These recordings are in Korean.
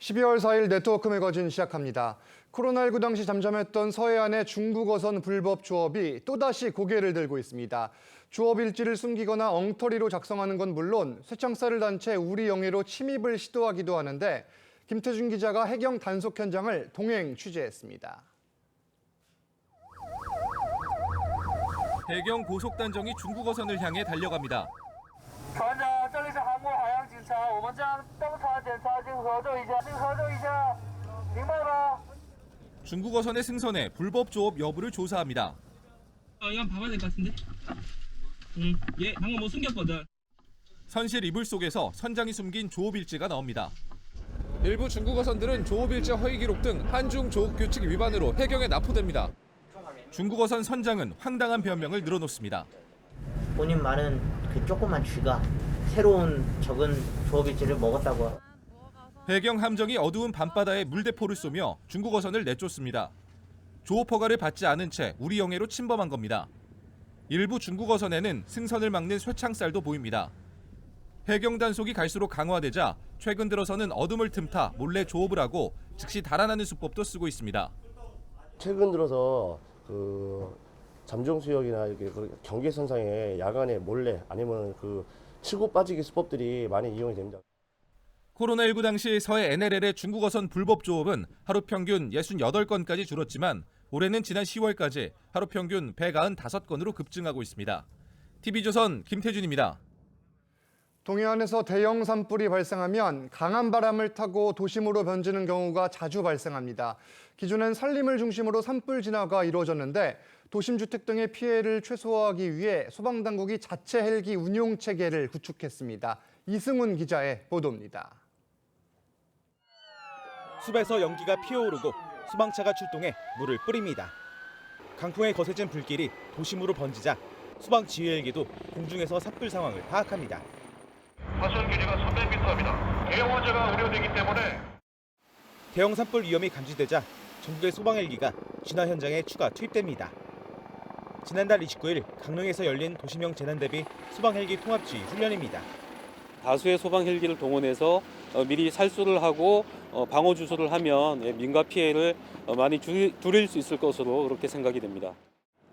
12월 4일 네트워크 매거진 시작합니다. 코로나19 당시 잠잠했던 서해안의 중국어선 불법 조업이 또다시 고개를 들고 있습니다. 조업 일지를 숨기거나 엉터리로 작성하는 건 물론 쇠창살을 단 채 우리 영해로 침입을 시도하기도 하는데 김태준 기자가 해경 단속 현장을 동행 취재했습니다. 해경 고속단정이 중국어선을 향해 달려갑니다. 船长，这里是韩国海洋警察，我们将登船检查，请合作一下，请合作一下，明白吗？ 중국어선의 승선에 불법 조업 여부를 조사합니다. 이건 봐봐야 될 것 같은데? 얘 방금 뭐 숨겼거든. 선실 이불 속에서 선장이 숨긴 조업 일지가 나옵니다. 일부 중국어선들은 조업 일지 허위 기록 등 한중 조업 규칙 위반으로 해경에 납포됩니다. 중국어선 선장은 황당한 변명을 늘어놓습니다. 본인 말은 그 조그만 쥐가 새로운 적은 조업일지를 먹었다고. 해경 함정이 어두운 밤바다에 물대포를 쏘며 중국어선을 내쫓습니다. 조업 허가를 받지 않은 채 우리 영해로 침범한 겁니다. 일부 중국어선에는 승선을 막는 쇠창살도 보입니다. 해경 단속이 갈수록 강화되자 최근 들어서는 어둠을 틈타 몰래 조업을 하고 즉시 달아나는 수법도 쓰고 있습니다. 최근 들어서 잠정 수역이나 이렇게 경계선상에 야간에 몰래 아니면 치고 빠지기 수법들이 많이 이용이 됩니다. 코로나19 당시 서해 NLL의 중국어선 불법 조업은 하루 평균 68건까지 줄었지만 올해는 지난 10월까지 하루 평균 195건으로 급증하고 있습니다. TV조선 김태준입니다. 동해안에서 대형 산불이 발생하면 강한 바람을 타고 도심으로 번지는 경우가 자주 발생합니다. 기존엔 산림을 중심으로 산불 진화가 이루어졌는데 도심 주택 등의 피해를 최소화하기 위해 소방당국이 자체 헬기 운용 체계를 구축했습니다. 이승훈 기자의 보도입니다. 숲에서 연기가 피어오르고 소방차가 출동해 물을 뿌립니다. 강풍에 거세진 불길이 도심으로 번지자 소방 지휘 헬기도 공중에서 산불 상황을 파악합니다. 파손 길이가 300m입니다. 대형 화재가 우려되기 때문에 대형 산불 위험이 감지되자 전국의 소방 헬기가 진화 현장에 추가 투입됩니다. 지난달 29일 강릉에서 열린 도시명 재난 대비 소방 헬기 통합 지휘 훈련입니다. 다수의 소방 헬기를 동원해서 미리 살수를 하고 방어 주소를 하면 민가 피해를 많이 줄일 수 있을 것으로 그렇게 생각이 됩니다.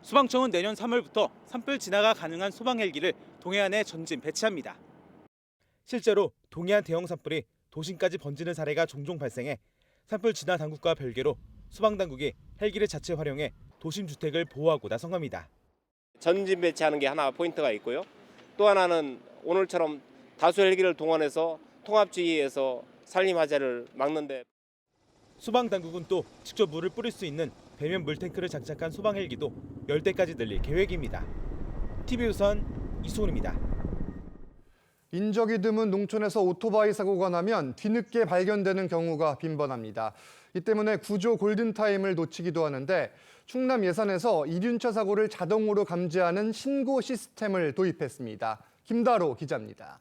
소방청은 내년 3월부터 산불 진화가 가능한 소방 헬기를 동해안에 전진 배치합니다. 실제로 동해안 대형 산불이 도심까지 번지는 사례가 종종 발생해 산불 진화 당국과 별개로 소방당국이 헬기를 자체 활용해 도심 주택을 보호하고 나선 겁니다. 전진 배치하는 게 하나 포인트가 있고요. 또 하나는 오늘처럼 다수 헬기를 동원해서 통합지휘에서 산림 화재를 막는데 소방당국은 또 직접 물을 뿌릴 수 있는 배면 물탱크를 장착한 소방 헬기도 10대까지 늘릴 계획입니다. TV조선 이수훈입니다. 인적이 드문 농촌에서 오토바이 사고가 나면 뒤늦게 발견되는 경우가 빈번합니다. 이 때문에 구조 골든타임을 놓치기도 하는데 충남 예산에서 이륜차 사고를 자동으로 감지하는 신고 시스템을 도입했습니다. 김다로 기자입니다.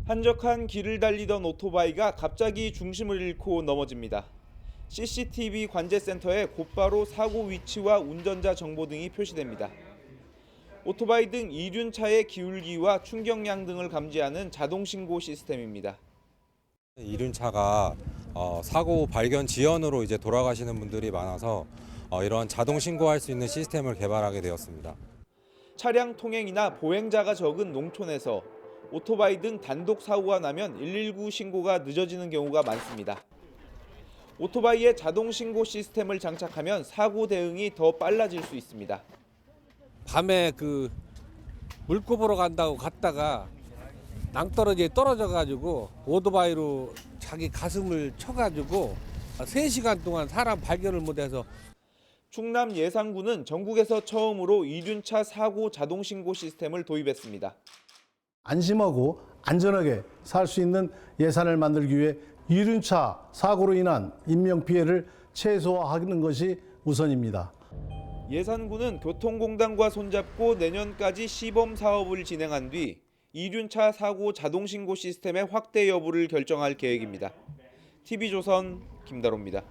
한적한 길을 달리던 오토바이가 갑자기 중심을 잃고 넘어집니다. CCTV 관제센터에 곧바로 사고 위치와 운전자 정보 등이 표시됩니다. 오토바이 등 이륜차의 기울기와 충격량 등을 감지하는 자동 신고 시스템입니다. 이륜차가 사고 발견 지연으로 이제 돌아가시는 분들이 많아서 이런 자동 신고할 수 있는 시스템을 개발하게 되었습니다. 차량 통행이나 보행자가 적은 농촌에서 오토바이 등 단독 사고가 나면 119 신고가 늦어지는 경우가 많습니다. 오토바이에 자동 신고 시스템을 장착하면 사고 대응이 더 빨라질 수 있습니다. 밤에 물고 보러 간다고 갔다가 낭떠러지에 떨어져가지고 오토바이로 자기 가슴을 쳐가지고 3시간 동안 사람 발견을 못해서. 충남 예산군은 전국에서 처음으로 이륜차 사고 자동 신고 시스템을 도입했습니다. 안심하고 안전하게 살 수 있는 예산을 만들기 위해 이륜차 사고로 인한 인명피해를 최소화하는 것이 우선입니다. 예산군은 교통공단과 손잡고 내년까지 시범 사업을 진행한 뒤 이륜차 사고 자동 신고 시스템의 확대 여부를 결정할 계획입니다. TV조선 김다로입니다.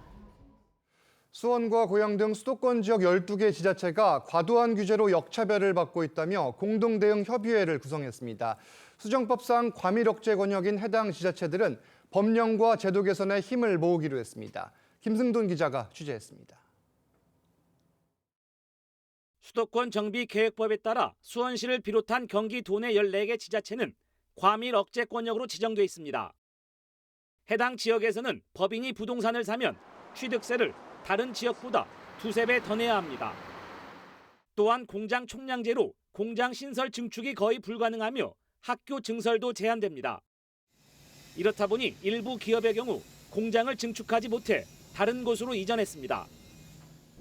수원과 고양 등 수도권 지역 12개 지자체가 과도한 규제로 역차별을 받고 있다며 공동대응 협의회를 구성했습니다. 수정법상 과밀 억제 권역인 해당 지자체들은 법령과 제도 개선에 힘을 모으기로 했습니다. 김승돈 기자가 취재했습니다. 수도권 정비계획법에 따라 수원시를 비롯한 경기 도내 14개 지자체는 과밀 억제권역으로 지정돼 있습니다. 해당 지역에서는 법인이 부동산을 사면 취득세를 다른 지역보다 2~3배 더 내야 합니다. 또한 공장 총량제로 공장 신설 증축이 거의 불가능하며 학교 증설도 제한됩니다. 이렇다 보니 일부 기업의 경우 공장을 증축하지 못해 다른 곳으로 이전했습니다.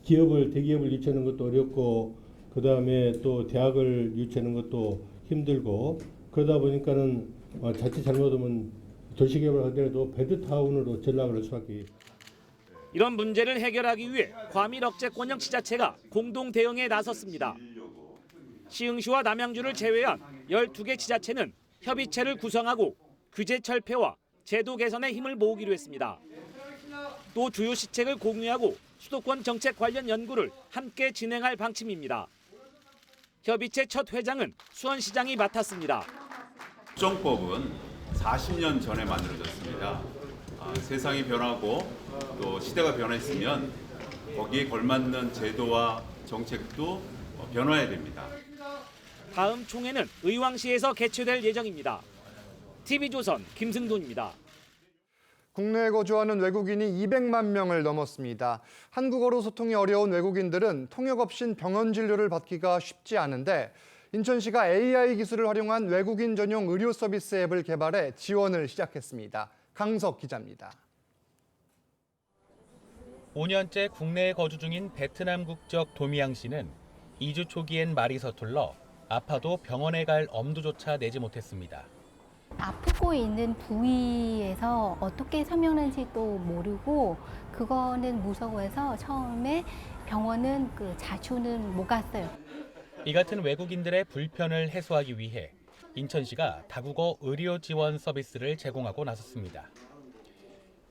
대기업을 유치하는 것도 어렵고, 그 다음에 또 대학을 유치하는 것도 힘들고, 그러다 보니까는 자칫 잘못하면 도시개발 하더라도 베드타운으로 전락을 할 수밖에. 이런 문제를 해결하기 위해 과밀 억제권역 지자체가 공동 대응에 나섰습니다. 시흥시와 남양주를 제외한 12개 지자체는 협의체를 구성하고 규제 철폐와 제도 개선에 힘을 모으기로 했습니다. 또 주요 시책을 공유하고 수도권 정책 관련 연구를 함께 진행할 방침입니다. 협의체 첫 회장은 수원시장이 맡았습니다. 국정법은 40년 전에 만들어졌습니다. 세상이 변하고 또 시대가 변했으면 거기에 걸맞는 제도와 정책도 변화해야 됩니다. 다음 총회는 의왕시에서 개최될 예정입니다. TV조선 김승돈입니다. 국내에 거주하는 외국인이 200만 명을 넘었습니다. 한국어로 소통이 어려운 외국인들은 통역 없인 병원 진료를 받기가 쉽지 않은데 인천시가 AI 기술을 활용한 외국인 전용 의료 서비스 앱을 개발해 지원을 시작했습니다. 강석 기자입니다. 5년째 국내에 거주 중인 베트남 국적 도미양 씨는 2주 초기엔 말이 서툴러 아파도 병원에 갈 엄두조차 내지 못했습니다. 아프고 있는 부위에서 어떻게 설명하는지도 모르고 그거는 무서워해서 처음에 병원은 자주는 못 갔어요. 이 같은 외국인들의 불편을 해소하기 위해 인천시가 다국어 의료 지원 서비스를 제공하고 나섰습니다.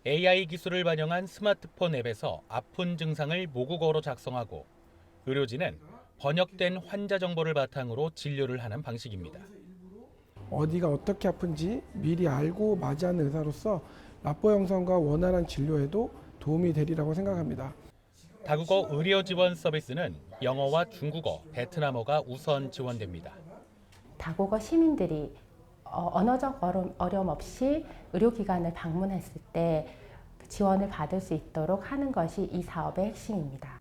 AI 기술을 반영한 스마트폰 앱에서 아픈 증상을 모국어로 작성하고 의료진은 번역된 환자 정보를 바탕으로 진료를 하는 방식입니다. 어디가 어떻게 아픈지 미리 알고 맞이하는 의사로서 납보 형성과 원활한 진료에도 도움이 되리라고 생각합니다. 다국어 의료 지원 서비스는 영어와 중국어, 베트남어가 우선 지원됩니다. 다국어 시민들이 언어적 어려움 없이 의료기관을 방문했을 때 지원을 받을 수 있도록 하는 것이 이 사업의 핵심입니다.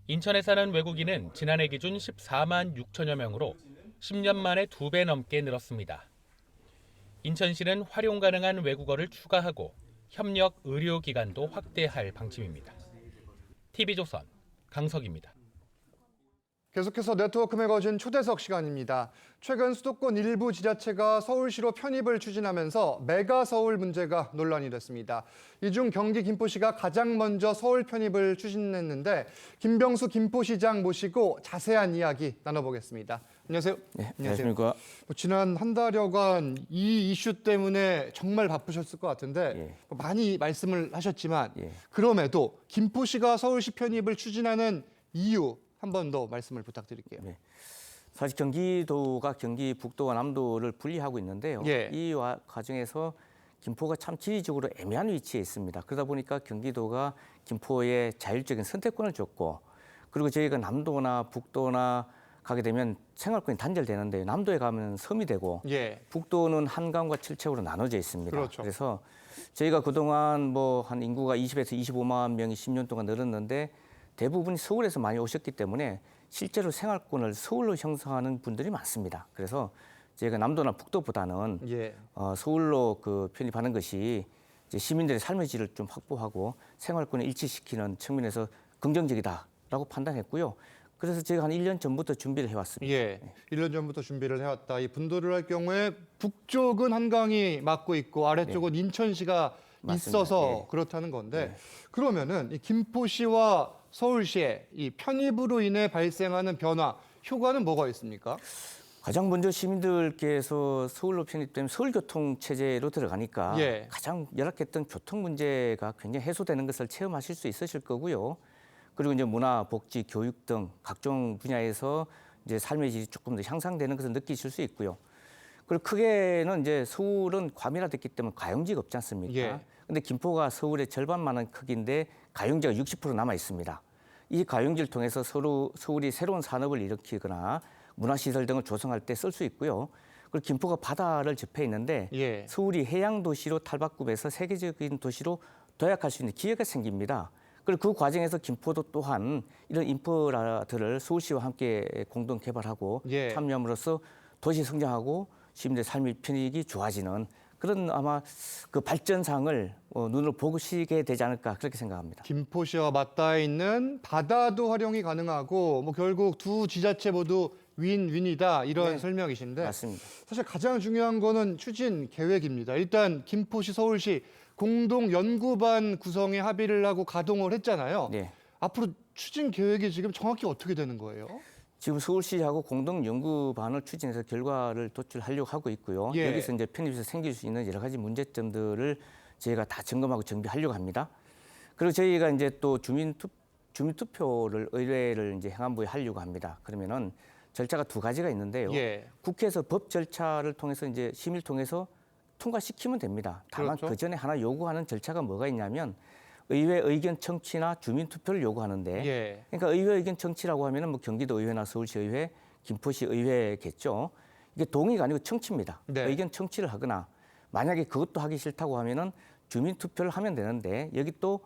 인천에 사는 외국인은 지난해 기준 14만 6천여 명으로 10년 만에 2배 넘게 늘었습니다. 인천시는 활용 가능한 외국어를 추가하고 협력 의료기관도 확대할 방침입니다. TV조선 강석입니다. 계속해서 네트워크 매거진 초대석 시간입니다. 최근 수도권 일부 지자체가 서울시로 편입을 추진하면서 메가 서울 문제가 논란이 됐습니다. 이 중 경기 김포시가 가장 먼저 서울 편입을 추진했는데 김병수 김포시장 모시고 자세한 이야기 나눠보겠습니다. 안녕하세요. 네, 안녕하십니까. 지난 한 달여간 이 이슈 때문에 정말 바쁘셨을 것 같은데 많이 말씀을 하셨지만 그럼에도 김포시가 서울시 편입을 추진하는 이유 한 번 더 말씀을 부탁드릴게요. 네. 사실 경기도가 경기 북도와 남도를 분리하고 있는데요. 이 과정에서 김포가 참 지리적으로 애매한 위치에 있습니다. 그러다 보니까 경기도가 김포에 자율적인 선택권을 줬고 그리고 저희가 남도나 북도나 가게 되면 생활권이 단절되는데 남도에 가면 섬이 되고 북도는 한강과 칠채우로 나눠져 있습니다. 그렇죠. 그래서 저희가 그동안 한 인구가 20에서 25만 명이 10년 동안 늘었는데 대부분이 서울에서 많이 오셨기 때문에 실제로 생활권을 서울로 형성하는 분들이 많습니다. 그래서 저희가 남도나 북도보다는 서울로 편입하는 것이 이제 시민들의 삶의 질을 좀 확보하고 생활권을 일치시키는 측면에서 긍정적이다라고 판단했고요. 그래서 저희가 한 1년 전부터 준비를 해왔습니다. 1년 전부터 준비를 해왔다. 이 분도를 할 경우에 북쪽은 한강이 막고 있고 아래쪽은 인천시가 맞습니다. 있어서 그렇다는 건데 그러면은 이 김포시와 서울시의 이 편입으로 인해 발생하는 변화, 효과는 뭐가 있습니까? 가장 먼저 시민들께서 서울로 편입되면 서울교통체제로 들어가니까 가장 열악했던 교통 문제가 굉장히 해소되는 것을 체험하실 수 있으실 거고요. 그리고 이제 문화, 복지, 교육 등 각종 분야에서 이제 삶의 질이 조금 더 향상되는 것을 느끼실 수 있고요. 그리고 크게는 이제 서울은 과밀화됐기 때문에 가용지가 없지 않습니까? 예. 근데 김포가 서울의 절반만한 크기인데 가용지가 60% 남아 있습니다. 이 가용지를 통해서 서울이 새로운 산업을 일으키거나 문화시설 등을 조성할 때 쓸 수 있고요. 그리고 김포가 바다를 접해 있는데 예. 서울이 해양 도시로 탈바꿈해서 세계적인 도시로 도약할 수 있는 기회가 생깁니다. 그리고 그 과정에서 김포도 또한 이런 인프라들을 서울시와 함께 공동 개발하고 예. 참여함으로써 도시 성장하고 시민들의 삶의 편익이 좋아지는 그런 아마 그 발전상을 눈으로 보시게 되지 않을까 그렇게 생각합니다. 김포시와 맞닿아 있는 바다도 활용이 가능하고 뭐 결국 두 지자체 모두 윈윈이다 이런 네. 설명이신데 맞습니다. 사실 가장 중요한 거는 추진 계획입니다. 일단 김포시, 서울시 공동 연구반 구성에 합의를 하고 가동을 했잖아요. 네. 앞으로 추진 계획이 지금 정확히 어떻게 되는 거예요? 지금 서울시하고 공동 연구반을 추진해서 결과를 도출하려고 하고 있고요. 예. 여기서 이제 편입해서 생길 수 있는 여러 가지 문제점들을 저희가 다 점검하고 정비하려고 합니다. 그리고 저희가 이제 또 주민투표를 의뢰를 이제 행안부에 하려고 합니다. 그러면은 절차가 두 가지가 있는데요. 예. 국회에서 법 절차를 통해서 이제 심의를 통해서 통과시키면 됩니다. 다만 그렇죠. 그 전에 하나 요구하는 절차가 뭐가 있냐면 의회 의견 청취나 주민투표를 요구하는데 예. 그러니까 의회 의견 청취라고 하면은 뭐 경기도 의회나 서울시 의회, 김포시 의회겠죠. 이게 동의가 아니고 청취입니다. 네. 의견 청취를 하거나 만약에 그것도 하기 싫다고 하면은 주민투표를 하면 되는데 여기 또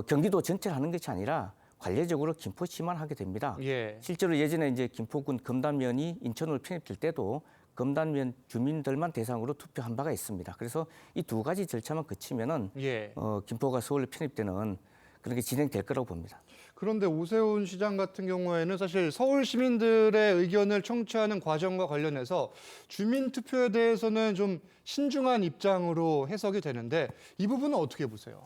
경기도 전체를 하는 것이 아니라 관례적으로 김포시만 하게 됩니다. 예. 실제로 예전에 이제 김포군 검단면이 인천으로 편입될 때도 검단면 주민들만 대상으로 투표한 바가 있습니다. 그래서 이 두 가지 절차만 거치면은 예. 김포가 서울로 편입되는 그런 게 진행될 거라고 봅니다. 그런데 오세훈 시장 같은 경우에는 사실 서울 시민들의 의견을 청취하는 과정과 관련해서 주민투표에 대해서는 좀 신중한 입장으로 해석이 되는데 이 부분은 어떻게 보세요?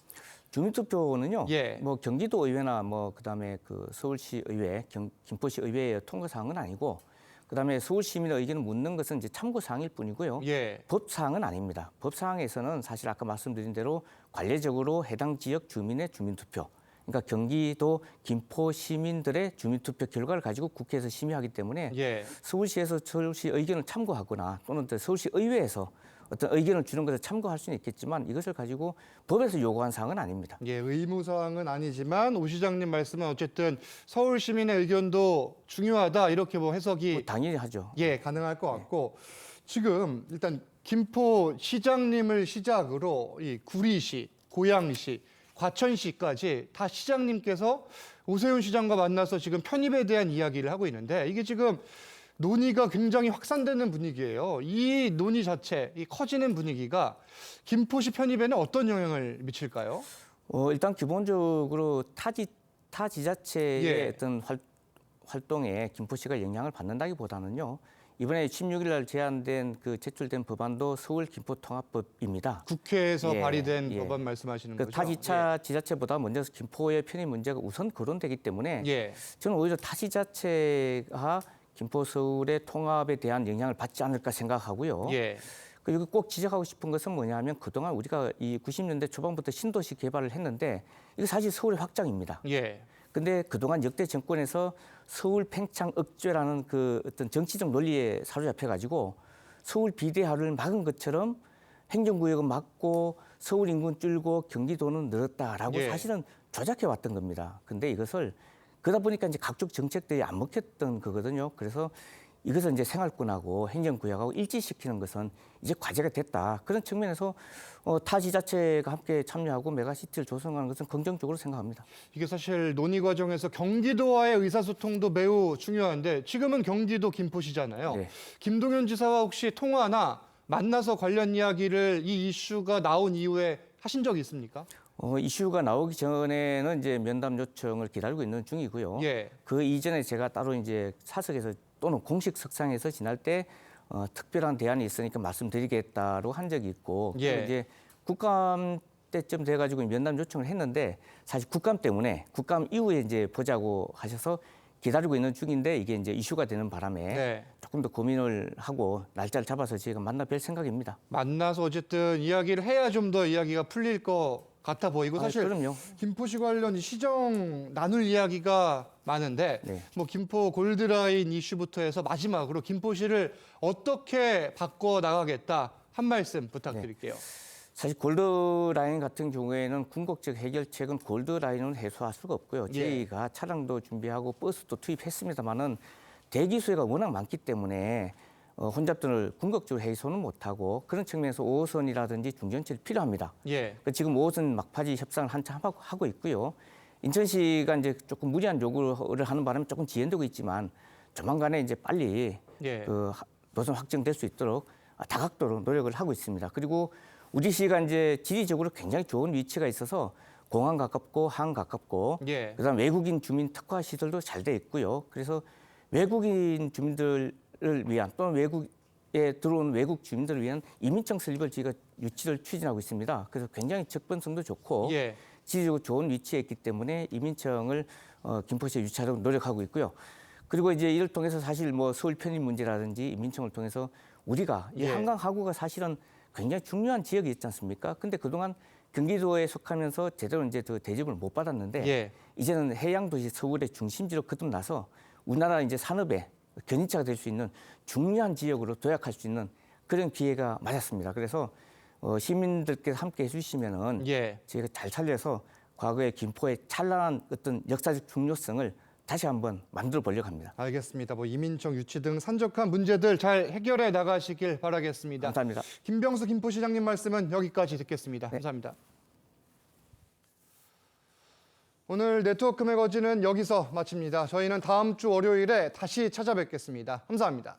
주민투표는요. 예. 뭐 경기도 의회나 뭐 그다음에 그 서울시 의회, 김포시 의회의 통과 사항은 아니고 그다음에 서울 시민의 의견을 묻는 것은 이제 참고 사항일 뿐이고요. 예. 법 사항은 아닙니다. 법 사항에서는 사실 아까 말씀드린 대로 관례적으로 해당 지역 주민의 주민투표, 그러니까 경기도 김포 시민들의 주민투표 결과를 가지고 국회에서 심의하기 때문에 예. 서울시에서 서울시 의견을 참고하거나 또는 서울시 의회에서 어떤 의견을 주는 것을 참고할 수는 있겠지만 이것을 가지고 법에서 요구한 사항은 아닙니다. 예, 의무사항은 아니지만 오 시장님 말씀은 어쨌든 서울 시민의 의견도 중요하다 이렇게 뭐 해석이 당연히 하죠. 예, 가능할 것 같고 지금 일단 김포 시장님을 시작으로 이 구리시, 고양시, 과천시까지 다 시장님께서 오세훈 시장과 만나서 지금 편입에 대한 이야기를 하고 있는데 이게 지금 논의가 굉장히 확산되는 분위기예요. 이 논의 자체, 이 커지는 분위기가 김포시 편입에는 어떤 영향을 미칠까요? 일단 기본적으로 타 지자체의 예. 어떤 활동에 김포시가 영향을 받는다기보다는요. 이번에 16일 날 제안된 그 제출된 법안도 서울 김포 통합법입니다. 국회에서 예, 발의된 예. 법안 말씀하시는 그 거죠? 지자체보다 먼저 김포의 편입 문제가 우선 거론되기 때문에 예. 저는 오히려 타 지자체가 김포 서울의 통합에 대한 영향을 받지 않을까 생각하고요. 예. 그리고 꼭 지적하고 싶은 것은 뭐냐면 그동안 우리가 이 90년대 초반부터 신도시 개발을 했는데 이거 사실 서울의 확장입니다. 예. 근데 그동안 역대 정권에서 서울 팽창 억제라는 그 어떤 정치적 논리에 사로잡혀 가지고 서울 비대화를 막은 것처럼 행정구역은 막고 서울 인구는 줄고 경기도는 늘었다라고 예. 사실은 조작해 왔던 겁니다. 근데 이것을 그러다 보니까 이제 각종 정책들이 안 먹혔던 거거든요. 그래서 이것을 이제 생활권하고 행정구역하고 일치시키는 것은 이제 과제가 됐다. 그런 측면에서 타 지자체가 함께 참여하고 메가시티를 조성하는 것은 긍정적으로 생각합니다. 이게 사실 논의 과정에서 경기도와의 의사소통도 매우 중요한데 지금은 경기도 김포시잖아요. 네. 김동연 지사와 혹시 통화나 만나서 관련 이야기를 이 이슈가 나온 이후에 하신 적이 있습니까? 이슈가 나오기 전에는 이제 면담 요청을 기다리고 있는 중이고요. 예. 그 이전에 제가 따로 이제 사석에서 또는 공식 석상에서 지날 때 특별한 대안이 있으니까 말씀드리겠다고 한 적이 있고 예. 그리고 이제 국감 때쯤 돼가지고 면담 요청을 했는데 사실 국감 때문에 국감 이후에 이제 보자고 하셔서 기다리고 있는 중인데 이게 이제 이슈가 되는 바람에 네. 조금 더 고민을 하고 날짜를 잡아서 저희가 만나 뵐 생각입니다. 만나서 어쨌든 이야기를 해야 좀 더 이야기가 풀릴 것 같아 보이고 사실 그럼요. 김포시 관련 시정 나눌 이야기가 많은데 뭐 김포 골드라인 이슈부터 해서 마지막으로 김포시를 어떻게 바꿔 나가겠다 한 말씀 부탁드릴게요. 사실 골드라인 같은 경우에는 궁극적 해결책은 골드라인은 해소할 수가 없고요. 저희가 차량도 준비하고 버스도 투입했습니다만은 대기 수요가 워낙 많기 때문에 혼잡들을 궁극적으로 해소는 못하고 그런 측면에서 5호선이라든지 중전철이 필요합니다. 지금 5호선 막바지 협상을 한참 하고 있고요. 인천시가 이제 조금 무리한 요구를 하는 바람에 조금 지연되고 있지만 조만간에 이제 빨리 그 노선 확정될 수 있도록 다각도로 노력을 하고 있습니다. 그리고 우리 시가 이제 지리적으로 굉장히 좋은 위치가 있어서 공항 가깝고 항 가깝고 그다음 외국인 주민 특화 시설도 잘 돼 있고요. 그래서 외국인 주민들을 위한 또는 외국에 들어온 외국 주민들을 위한 이민청 설립을 저희가 유치를 추진하고 있습니다. 그래서 굉장히 접근성도 좋고 지리적으로 좋은 위치에 있기 때문에 이민청을 김포시에 유치하려고 노력하고 있고요. 그리고 이제 이를 통해서 사실 뭐 서울 편입 문제라든지 이민청을 통해서 우리가 이 한강 하구가 사실은 굉장히 중요한 지역이 있지 않습니까? 근데 그동안 경기도에 속하면서 제대로 이제 그 대접을 못 받았는데 이제는 해양 도시 서울의 중심지로 거듭나서 우리나라 이제 산업의 견인차가 될 수 있는 중요한 지역으로 도약할 수 있는 그런 기회가 맞았습니다. 그래서 시민들께서 함께 해주시면은 저희가 잘 살려서 과거의 김포의 찬란한 어떤 역사적 중요성을 다시 한번 만들어 보려고 합니다. 알겠습니다. 뭐 이민청 유치 등 산적한 문제들 잘 해결해 나가시길 바라겠습니다. 감사합니다. 김병수 김포시장님 말씀은 여기까지 듣겠습니다. 감사합니다. 오늘 네트워크 매거진은 여기서 마칩니다. 저희는 다음 주 월요일에 다시 찾아뵙겠습니다. 감사합니다.